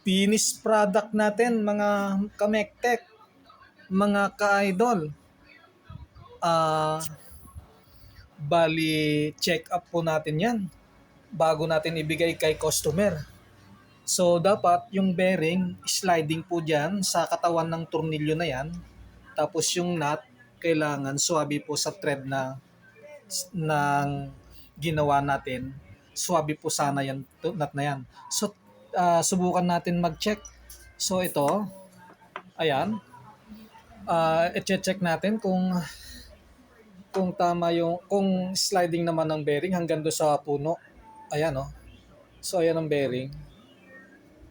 Finished product natin mga kamektek, mga ka-idol. Ah, bali check up po natin 'yan bago natin ibigay kay customer. So dapat yung bearing sliding po diyan sa katawan ng tornilyo na 'yan. Tapos yung nut kailangan swabe po sa thread na ng ginawa natin. Swabe po sana yan nut na yan. So subukan natin mag-check. So ito, ayan. I-check natin kung tama yung kung sliding naman ng bearing hanggang do sa puno. Ayan oh. So ayan ang bearing.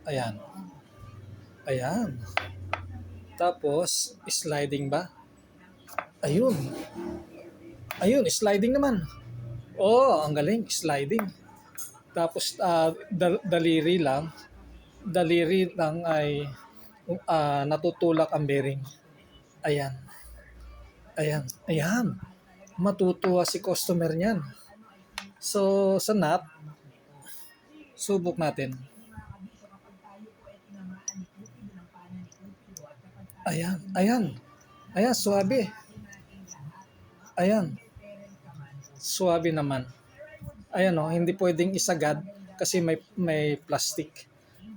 Ayan. Ayan. Tapos sliding ba? Ayun. Ayun, sliding naman. Oh, ang galing, sliding. Tapos daliri lang ay natutulak ang bearing. Ayan. Ayan. Ayan. Matutuwa si customer niyan. So, sa nut, subok natin. Ayan. Ayan. Ayan, suwabe. Ayan. Suwabe naman. Ayan oh, hindi pwedeng isagad kasi may plastic.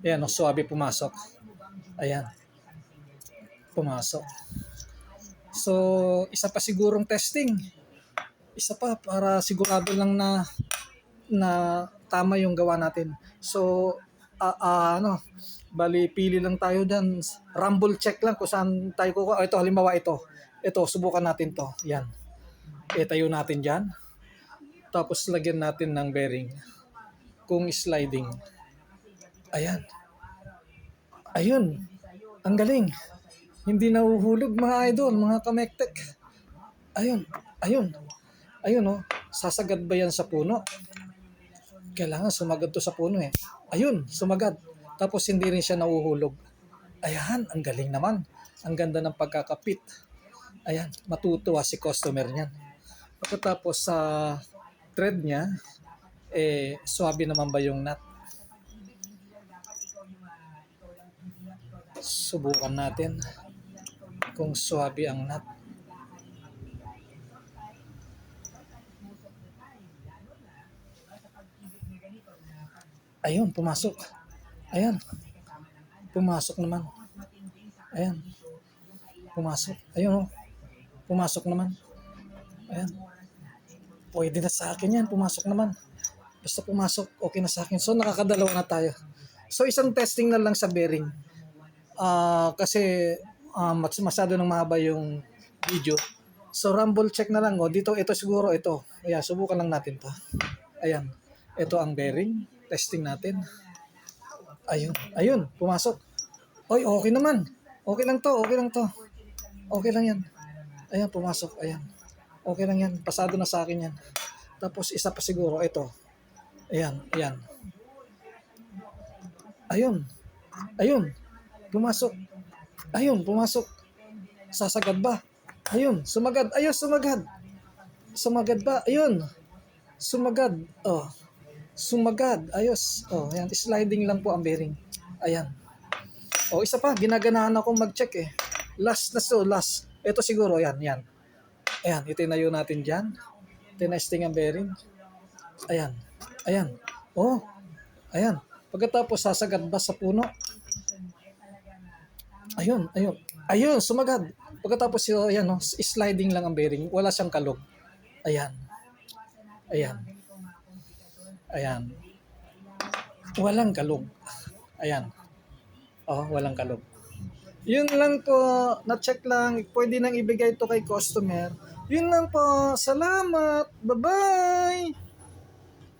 Ayan oh, suwabe pumasok. Ayan. Pumasok. So, isa pa sigurong testing. Isa pa para sigurado lang na tama yung gawa natin. So, bali pili lang tayo diyan. Rumble check lang kung saan tayo kukuha. Ito halimbawa ito. Ito subukan natin 'to. Yan. Itayo natin diyan. Tapos lagyan natin ng bearing. Kung sliding. Ayan. Ayun. Ang galing. Hindi nahuhulog mga idol, mga kamektek. Ayun. Ayun. Ayun oh. Sasagad ba yan sa puno? Kailangan sumagad to sa puno eh. Ayun. Sumagad. Tapos hindi rin siya nahuhulog. Ayan. Ang galing naman. Ang ganda ng pagkakapit. Ayan. Matutuwa si customer niyan. Pagkatapos sa thread niya, swabe naman ba yung nut? Subukan natin kung swabe ang nut. Ayun, pumasok. Ayan. Pumasok naman. Ayan. Pumasok. Ayun oh. Pumasok naman. Ayan. Pwede na sa akin yan. Pumasok naman. Basta pumasok, okay na sa akin. So, nakakadalawa na tayo. So, isang testing na lang sa bearing. Kasi masyado nang mahaba yung video. So, rumble check na lang. Dito, ito siguro, ito. Ayan, subukan lang natin to. Ayan. Ito ang bearing. Testing natin. Ayun. Ayun. Pumasok. Oy, okay naman. Okay lang to. Okay lang to. Okay lang yan. Ayan, pumasok. Ayan. Okay lang yan. Pasado na sa akin yan. Tapos isa pa siguro. Ito. Ayan. Ayan. Ayun. Ayun. Pumasok. Ayun. Pumasok. Sasagad ba? Ayun. Sumagad. Ayun. Sumagad. Sumagad ba? Ayun. Sumagad. Oh. Sumagad. Ayos. Oh, ayan. Sliding lang po ang bearing. Ayan. Oh, isa pa. Ginaganahan ako mag-check eh. Last na so. Last. Ito siguro. Ayan. Ayan. Ayan. Itinayo natin dyan. Tinesting ang bearing. Ayan. Ayan. Oh. Ayan. Pagkatapos sasagad ba sa puno? Ayun. Ayun. Ayun. Sumagad. Pagkatapos ayan. Oh, sliding lang ang bearing. Wala siyang kalog. Ayan. Ayan. Ayan. Walang kalog. Ayan. Oh, walang kalog. Yun lang po. Na-check lang. Pwede nang ibigay ito kay customer. Yun lang po. Salamat. Bye-bye.